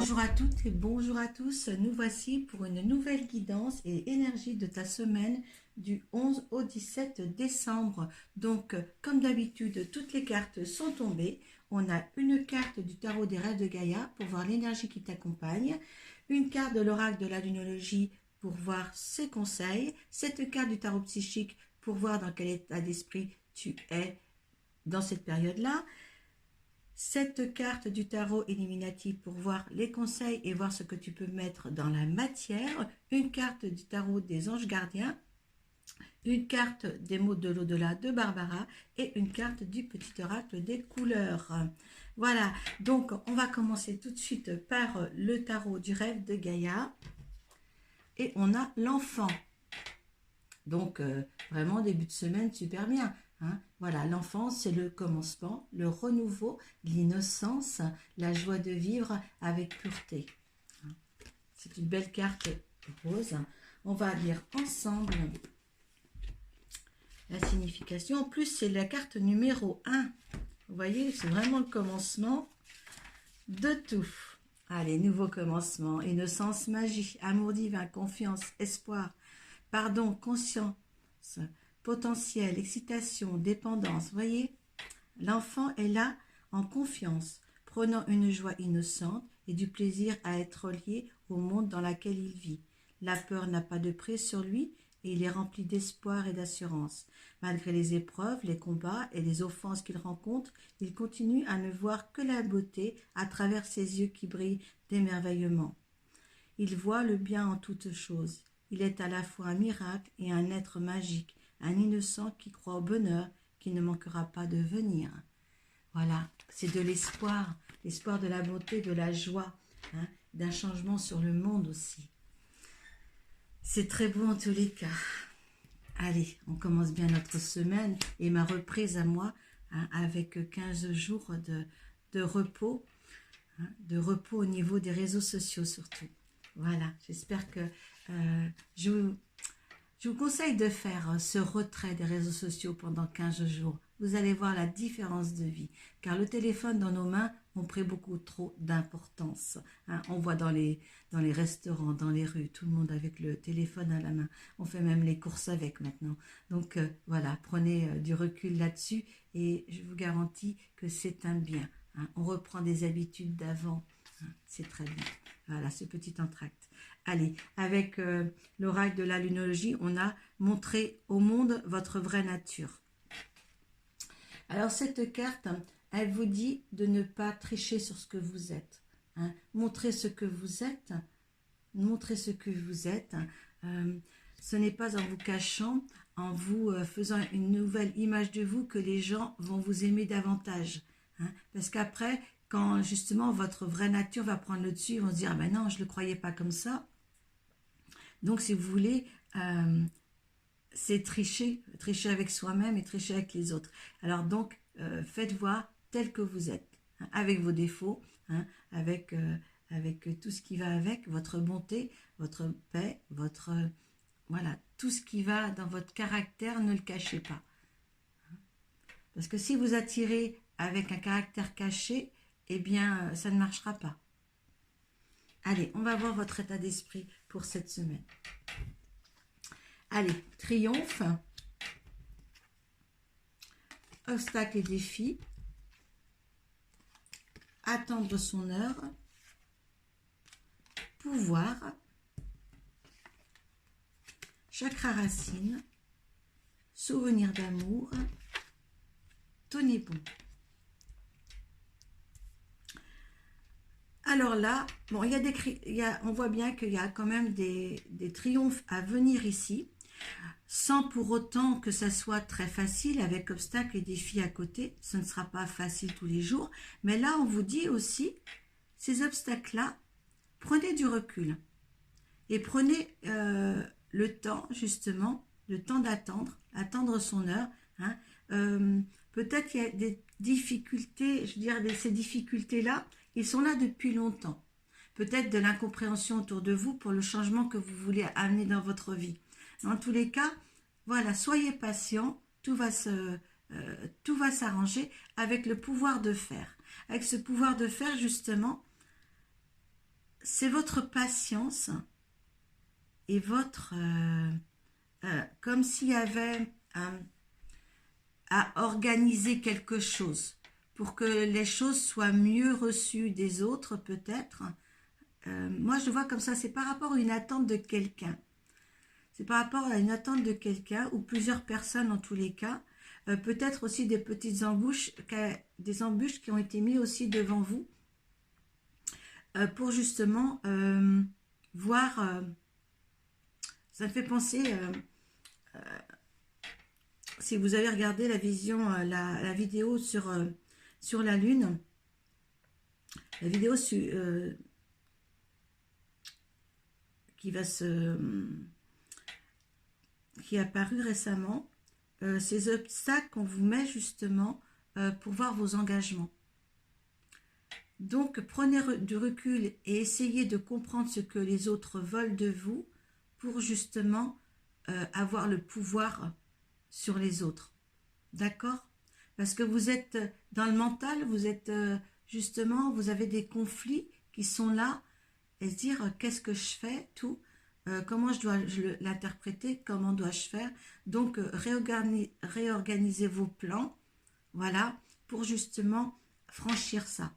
Bonjour à toutes et bonjour à tous, nous voici pour une nouvelle guidance et énergie de ta semaine du 11 au 17 décembre. Donc, comme d'habitude, toutes les cartes sont tombées. On a une carte du tarot des rêves de Gaïa pour voir l'énergie qui t'accompagne, une carte de l'oracle de la lunologie pour voir ses conseils, cette carte du tarot psychique pour voir dans quel état d'esprit tu es dans cette période-là, cette carte du tarot Illuminati pour voir les conseils et voir ce que tu peux mettre dans la matière, une carte du tarot des anges gardiens, une carte des mots de l'au-delà de Barbara et une carte du petit oracle des couleurs. Voilà, donc on va commencer tout de suite par le tarot du rêve de Gaïa et on a l'enfant. Donc vraiment début de semaine super bien. Hein, voilà, l'enfance, c'est le commencement, le renouveau, l'innocence, la joie de vivre avec pureté. C'est une belle carte rose. On va lire ensemble la signification. En plus, c'est la carte numéro 1. Vous voyez, c'est vraiment le commencement de tout. Allez, nouveau commencement, innocence, magie, amour divin, confiance, espoir, pardon, conscience, potentiel, excitation, dépendance. Vous voyez, l'enfant est là en confiance, prenant une joie innocente et du plaisir à être lié au monde dans lequel il vit. La peur n'a pas de prise sur lui et il est rempli d'espoir et d'assurance. Malgré les épreuves, les combats et les offenses qu'il rencontre, il continue à ne voir que la beauté à travers ses yeux qui brillent d'émerveillement. Il voit le bien en toutes choses. Il est à la fois un miracle et un être magique, un innocent qui croit au bonheur qui ne manquera pas de venir. Voilà, c'est de l'espoir, l'espoir de la beauté, de la joie, hein, d'un changement sur le monde aussi. C'est très beau en tous les cas. Allez, on commence bien notre semaine et ma reprise à moi, hein, avec 15 jours de repos, hein, de repos au niveau des réseaux sociaux surtout. Voilà, j'espère que je vous conseille de faire ce retrait des réseaux sociaux pendant 15 jours. Vous allez voir la différence de vie, car le téléphone dans nos mains ont pris beaucoup trop d'importance. Hein, on voit dans les restaurants, dans les rues, tout le monde avec le téléphone à la main. On fait même les courses avec maintenant. Donc voilà, prenez du recul là-dessus et je vous garantis que c'est un bien. Hein. On reprend des habitudes d'avant. Hein, c'est très bien. Voilà, ce petit entracte. Allez, avec l'oracle de la lunologie, on a montré au monde votre vraie nature. Alors cette carte, elle vous dit de ne pas tricher sur ce que vous êtes. Hein. Montrez ce que vous êtes. Montrez ce que vous êtes. Ce n'est pas en vous cachant, en vous faisant une nouvelle image de vous que les gens vont vous aimer davantage. Hein. Parce qu'après, quand justement votre vraie nature va prendre le dessus, ils vont se dire « ben non, je ne le croyais pas comme ça ». Donc, si vous voulez, c'est tricher avec soi-même et tricher avec les autres. Alors donc, faites voir tel que vous êtes, hein, avec vos défauts, hein, avec tout ce qui va avec, votre bonté, votre paix, voilà, tout ce qui va dans votre caractère, ne le cachez pas. Parce que si vous attirez avec un caractère caché, eh bien, ça ne marchera pas. Allez, on va voir votre état d'esprit pour cette semaine. Allez, triomphe, obstacles et défis, attendre son heure, pouvoir, chakra racine, souvenir d'amour, tenez bon. Alors là, bon, on voit bien qu'il y a quand même des triomphes à venir ici, sans pour autant que ça soit très facile, avec obstacles et défis à côté. Ce ne sera pas facile tous les jours, mais là, on vous dit aussi, ces obstacles-là, prenez du recul et prenez le temps, justement, le temps attendre son heure. Hein. Peut-être qu'il y a des difficultés, je veux dire, ces difficultés-là, ils sont là depuis longtemps. Peut-être de l'incompréhension autour de vous pour le changement que vous voulez amener dans votre vie. Dans tous les cas, voilà, soyez patient, tout va s'arranger avec le pouvoir de faire. Avec ce pouvoir de faire, justement, c'est votre patience et votre... comme s'il y avait à organiser quelque chose pour que les choses soient mieux reçues des autres peut-être. Moi je vois comme ça, c'est par rapport à une attente de quelqu'un. C'est par rapport à une attente de quelqu'un ou plusieurs personnes en tous les cas. Peut-être aussi des petites embûches, des embûches qui ont été mises aussi devant vous pour justement voir... ça me fait penser... si vous avez regardé la vision, la vidéo sur la Lune, la vidéo qui est apparue récemment, ces obstacles qu'on vous met justement pour voir vos engagements. Donc prenez du recul et essayez de comprendre ce que les autres veulent de vous pour justement avoir le pouvoir sur les autres. D'accord? Parce que vous êtes dans le mental, vous êtes justement, vous avez des conflits qui sont là et se dire qu'est-ce que je fais, tout, comment je dois l'interpréter, comment dois-je faire. Donc réorganisez vos plans, voilà, pour justement franchir ça.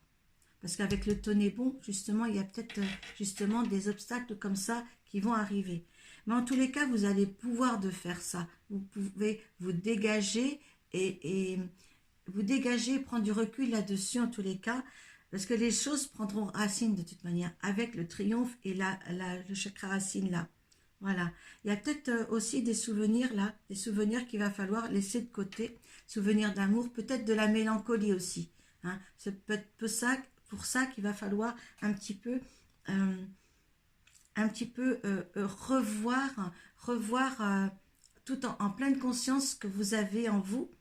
Parce qu'avec le tonnet-bon, justement, il y a peut-être justement des obstacles comme ça qui vont arriver. Mais en tous les cas, vous allez pouvoir de faire ça. Vous pouvez vous dégager et vous dégager, prendre du recul là-dessus en tous les cas, parce que les choses prendront racine de toute manière avec le triomphe et le chakra racine là. Voilà. Il y a peut-être aussi des souvenirs là, des souvenirs qu'il va falloir laisser de côté, souvenirs d'amour, peut-être de la mélancolie aussi. Hein. C'est peut-être pour ça qu'il va falloir un petit peu revoir tout en pleine conscience que vous avez en vous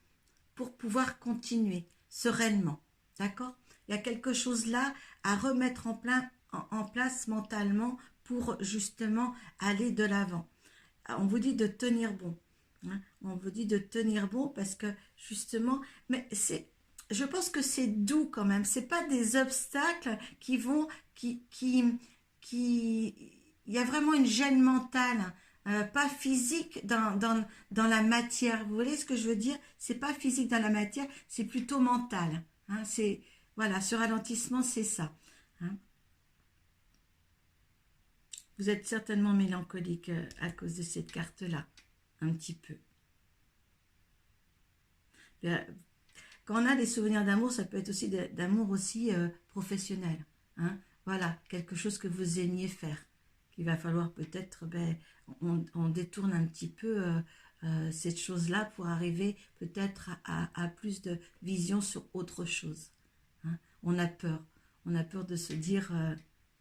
pour pouvoir continuer sereinement. D'accord? Il y a quelque chose là à remettre en place mentalement pour justement aller de l'avant. On vous dit de tenir bon. Hein? On vous dit de tenir bon parce que justement, mais je pense que c'est doux quand même. C'est pas des obstacles qui vont, il y a vraiment une gêne mentale, pas physique dans la matière. Vous voyez ce que je veux dire? C'est pas physique dans la matière, c'est plutôt mental. Hein? Voilà, ce ralentissement, c'est ça. Hein? Vous êtes certainement mélancolique à cause de cette carte-là, un petit peu. Quand on a des souvenirs d'amour, ça peut être aussi d'amour aussi professionnel. Hein? Voilà, quelque chose que vous aimiez faire. Qu'il va falloir peut-être, on détourne un petit peu cette chose-là pour arriver peut-être à plus de vision sur autre chose. Hein? On a peur de se dire,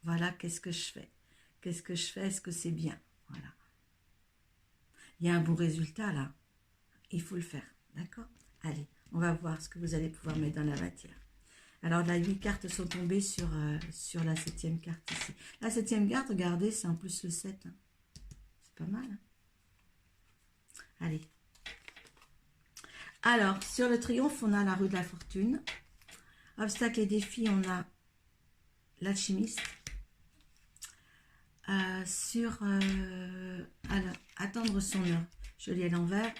voilà, qu'est-ce que je fais? Qu'est-ce que je fais? Est-ce que c'est bien? Voilà. Il y a un bon résultat là. Il faut le faire, d'accord? Allez, on va voir ce que vous allez pouvoir mettre dans la matière. Alors là, 8 cartes sont tombées sur la 7e carte ici. La 7e carte, regardez, c'est en plus le 7. Hein. C'est pas mal. Hein. Allez. Alors, sur le triomphe, on a la rue de la fortune. Obstacles et défis, on a l'alchimiste. Attendre son heure. Je lis à l'envers.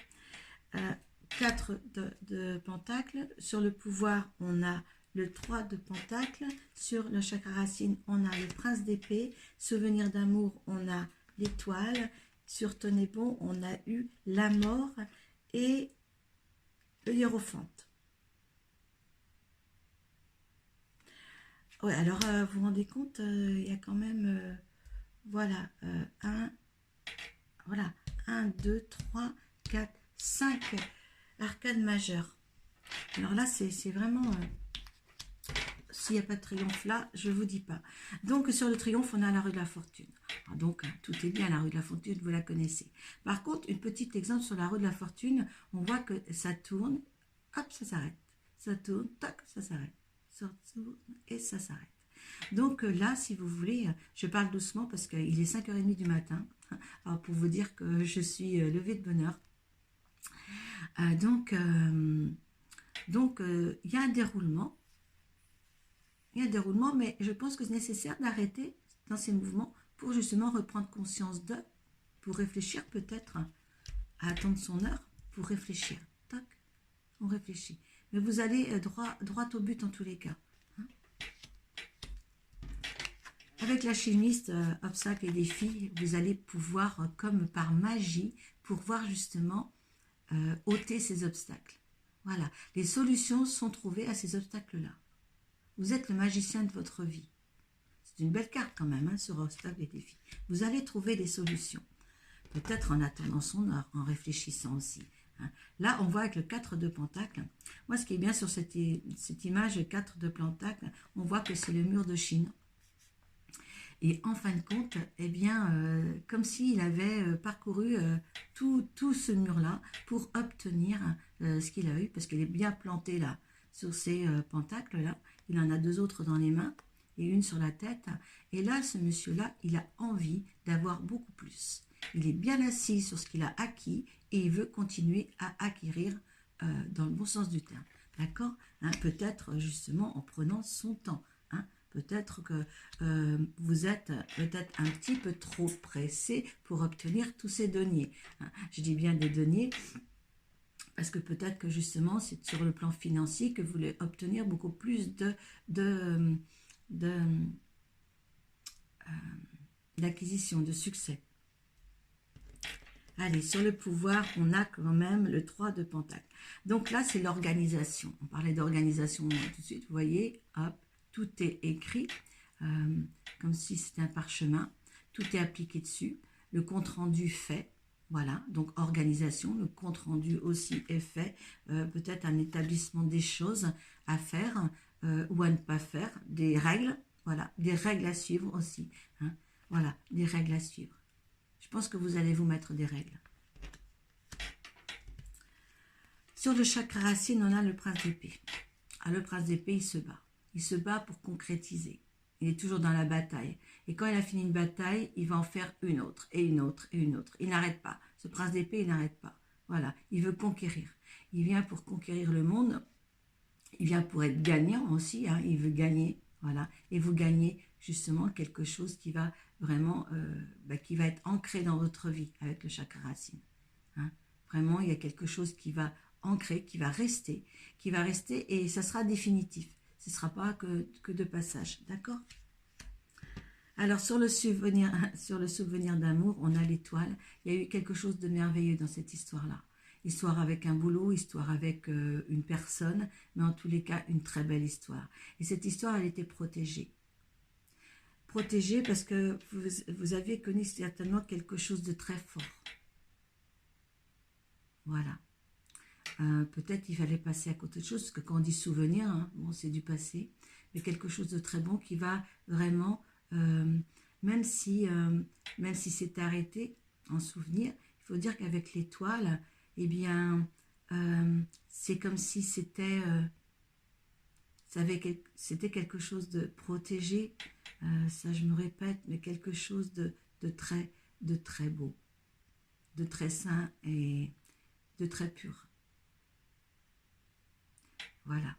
4 de pentacles. Sur le pouvoir, on a le 3 de pentacles. Sur le chakra racine, on a le prince d'épée. Souvenir d'amour, on a l'étoile. Sur tonnet-bon, on a eu la mort et le hiérophante. Ouais, alors vous vous rendez compte, il y a quand même, voilà, 1, 2, 3, 4, 5 arcanes majeures. Alors là, c'est vraiment... s'il n'y a pas de triomphe là, je ne vous dis pas. Donc, sur le triomphe, on a la rue de la fortune. Alors, donc, tout est bien, la rue de la fortune, vous la connaissez. Par contre, une petite exemple sur la rue de la fortune, on voit que ça tourne, hop, ça s'arrête. Ça tourne, tac, ça s'arrête. Ça tourne et ça s'arrête. Donc là, si vous voulez, je parle doucement parce qu'il est 5h30 du matin. Alors, pour vous dire que je suis levée de bonne heure. Donc, il y a un déroulement. Il y a un déroulement, mais je pense que c'est nécessaire d'arrêter dans ces mouvements pour justement reprendre conscience d'eux, pour réfléchir peut-être à attendre son heure, pour réfléchir. Tac, on réfléchit. Mais vous allez droit au but en tous les cas. Hein. Avec l'alchimiste, obstacles et défis, vous allez pouvoir, comme par magie, pouvoir justement ôter ces obstacles. Voilà, les solutions sont trouvées à ces obstacles-là. Vous êtes le magicien de votre vie. C'est une belle carte quand même, hein, sur obstacles et défis. Vous allez trouver des solutions. Peut-être en attendant son heure, en réfléchissant aussi. Hein. Là, on voit avec le 4 de Pentacle. Moi, ce qui est bien sur cette image 4 de Pentacle, on voit que c'est le mur de Chine. Et en fin de compte, eh bien, comme s'il avait parcouru tout ce mur-là pour obtenir ce qu'il a eu, parce qu'il est bien planté là, sur ces pentacles-là. Il en a 2 autres dans les mains et une sur la tête. Et là, ce monsieur-là, il a envie d'avoir beaucoup plus. Il est bien assis sur ce qu'il a acquis et il veut continuer à acquérir dans le bon sens du terme. D'accord, hein, peut-être justement en prenant son temps. Hein. Peut-être que vous êtes peut-être un petit peu trop pressé pour obtenir tous ces deniers. Hein. Je dis bien des deniers parce que peut-être que justement c'est sur le plan financier que vous voulez obtenir beaucoup plus d'acquisition, de succès. Allez, sur le pouvoir, on a quand même le 3 de Pentacle. Donc là, c'est l'organisation. On parlait d'organisation tout de suite. Vous voyez, hop, tout est écrit, comme si c'était un parchemin. Tout est appliqué dessus. Le compte-rendu fait. Voilà, donc organisation. Le compte-rendu aussi est fait. Peut-être un établissement des choses à faire ou à ne pas faire. Des règles, voilà, des règles à suivre aussi. Hein. Voilà, des règles à suivre. Je pense que vous allez vous mettre des règles. Sur le chakra racine, on a le prince d'épée. Ah, le prince d'épée, il se bat. Il se bat pour concrétiser. Il est toujours dans la bataille. Et quand il a fini une bataille, il va en faire une autre, et une autre, et une autre. Il n'arrête pas. Ce prince d'épée, il n'arrête pas. Voilà, il veut conquérir. Il vient pour conquérir le monde. Il vient pour être gagnant aussi. Hein. Il veut gagner. Voilà. Et vous gagnez justement quelque chose qui va vraiment qui va être ancré dans votre vie avec le chakra racine. Hein. Vraiment, il y a quelque chose qui va ancrer, qui va rester et ça sera définitif. Ce ne sera pas que de passage. D'accord? Alors, sur le souvenir d'amour, on a l'étoile. Il y a eu quelque chose de merveilleux dans cette histoire-là. Histoire avec un boulot, histoire avec une personne, mais en tous les cas, une très belle histoire. Et cette histoire, elle était protégée. Protégée parce que vous aviez connu certainement quelque chose de très fort. Voilà. Peut-être il fallait passer à côté de choses, parce que quand on dit souvenir, hein, bon, c'est du passé, mais quelque chose de très bon qui va vraiment, même si c'est arrêté en souvenir, il faut dire qu'avec l'étoile, eh bien, c'est comme si c'était quelque chose de protégé, ça je me répète, mais quelque chose de très beau, de très sain et de très pur. Voilà.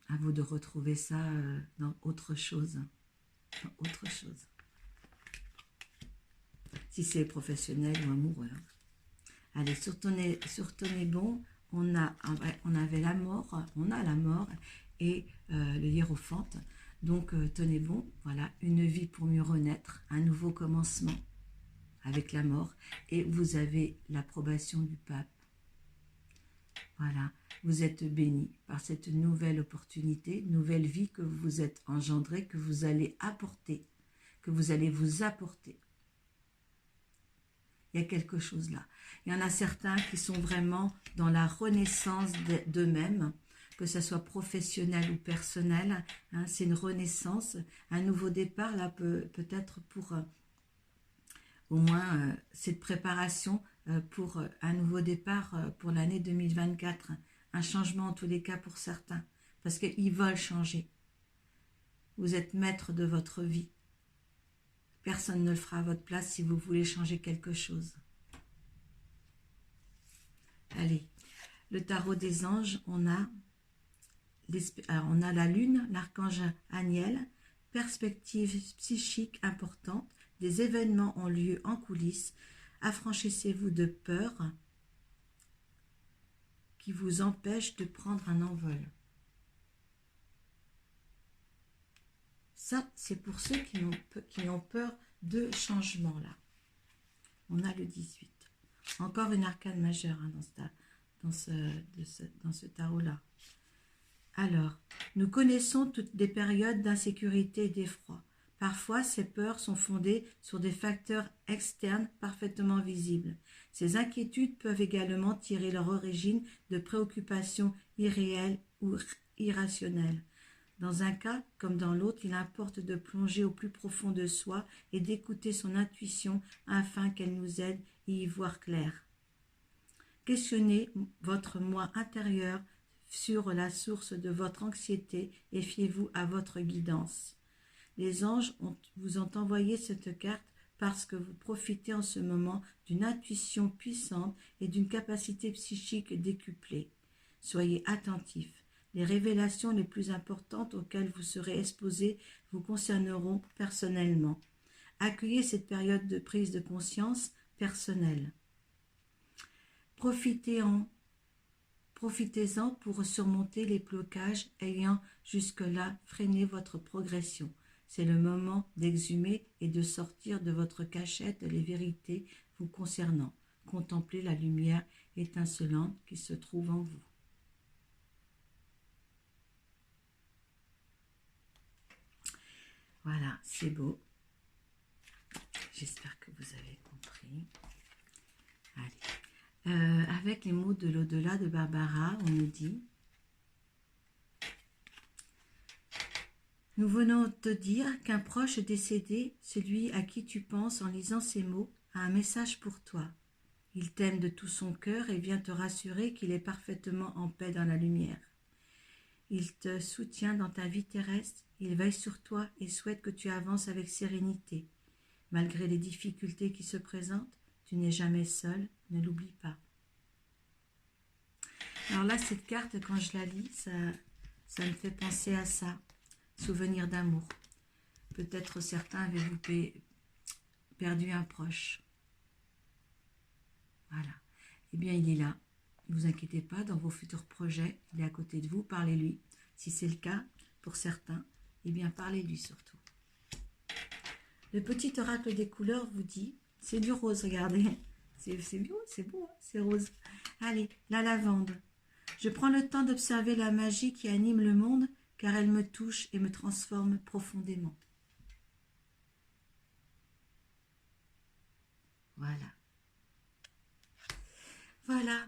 À vous de retrouver ça dans autre chose. Dans autre chose. Si c'est professionnel ou amoureux. Allez, sur Tenez bon, on avait la mort, on a la mort et le hiérophante. Donc, tenez bon, voilà, une vie pour mieux renaître, un nouveau commencement avec la mort. Et vous avez l'approbation du pape. Voilà, vous êtes bénis par cette nouvelle opportunité, nouvelle vie que vous êtes engendrée, que vous allez apporter, que vous allez vous apporter. Il y a quelque chose là. Il y en a certains qui sont vraiment dans la renaissance d'eux-mêmes, que ce soit professionnel ou personnel. Hein, c'est une renaissance, un nouveau départ, là, peut-être pour au moins cette préparation pour un nouveau départ pour l'année 2024. Un changement en tous les cas pour certains, parce qu'ils veulent changer. Vous êtes maître de votre vie. Personne ne le fera à votre place si vous voulez changer quelque chose. Allez, le tarot des anges, on a la lune, l'archange Aniel, perspectives psychiques importantes, des événements ont lieu en coulisses. Affranchissez-vous de peurs qui vous empêchent de prendre un envol. Ça, c'est pour ceux qui ont peur de changement, là. On a le 18. Encore une arcane majeure hein, dans ce tarot-là. Alors, nous connaissons toutes des périodes d'insécurité et d'effroi. Parfois, ces peurs sont fondées sur des facteurs externes parfaitement visibles. Ces inquiétudes peuvent également tirer leur origine de préoccupations irréelles ou irrationnelles. Dans un cas comme dans l'autre, il importe de plonger au plus profond de soi et d'écouter son intuition afin qu'elle nous aide à y voir clair. Questionnez votre moi intérieur sur la source de votre anxiété et fiez-vous à votre guidance. Les anges vous ont envoyé cette carte parce que vous profitez en ce moment d'une intuition puissante et d'une capacité psychique décuplée. Soyez attentifs. Les révélations les plus importantes auxquelles vous serez exposés vous concerneront personnellement. Accueillez cette période de prise de conscience personnelle. Profitez-en pour surmonter les blocages ayant jusque-là freiné votre progression. C'est le moment d'exhumer et de sortir de votre cachette les vérités vous concernant. Contemplez la lumière étincelante qui se trouve en vous. Voilà, c'est beau. J'espère que vous avez compris. Allez. Avec les mots de l'au-delà de Barbara, on nous dit: nous venons te dire qu'un proche décédé, celui à qui tu penses en lisant ces mots, a un message pour toi. Il t'aime de tout son cœur et vient te rassurer qu'il est parfaitement en paix dans la lumière. Il te soutient dans ta vie terrestre, il veille sur toi et souhaite que tu avances avec sérénité. Malgré les difficultés qui se présentent, tu n'es jamais seul, ne l'oublie pas. Alors là, cette carte, quand je la lis, ça me fait penser à ça. Souvenir d'amour. Peut-être certains avez-vous perdu un proche. Voilà. Eh bien, il est là. Ne vous inquiétez pas, dans vos futurs projets, il est à côté de vous, parlez-lui. Si c'est le cas, pour certains, eh bien, parlez-lui surtout. Le petit oracle des couleurs vous dit, c'est du rose, regardez. C'est beau, hein, c'est rose. Allez, la lavande. Je prends le temps d'observer la magie qui anime le monde, car elle me touche et me transforme profondément. Voilà. Voilà.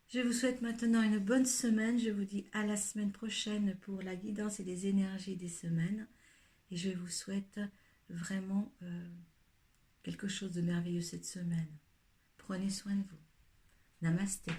Je vous souhaite maintenant une bonne semaine. Je vous dis à la semaine prochaine pour la guidance et les énergies des semaines. Et je vous souhaite vraiment quelque chose de merveilleux cette semaine. Prenez soin de vous. Namasté.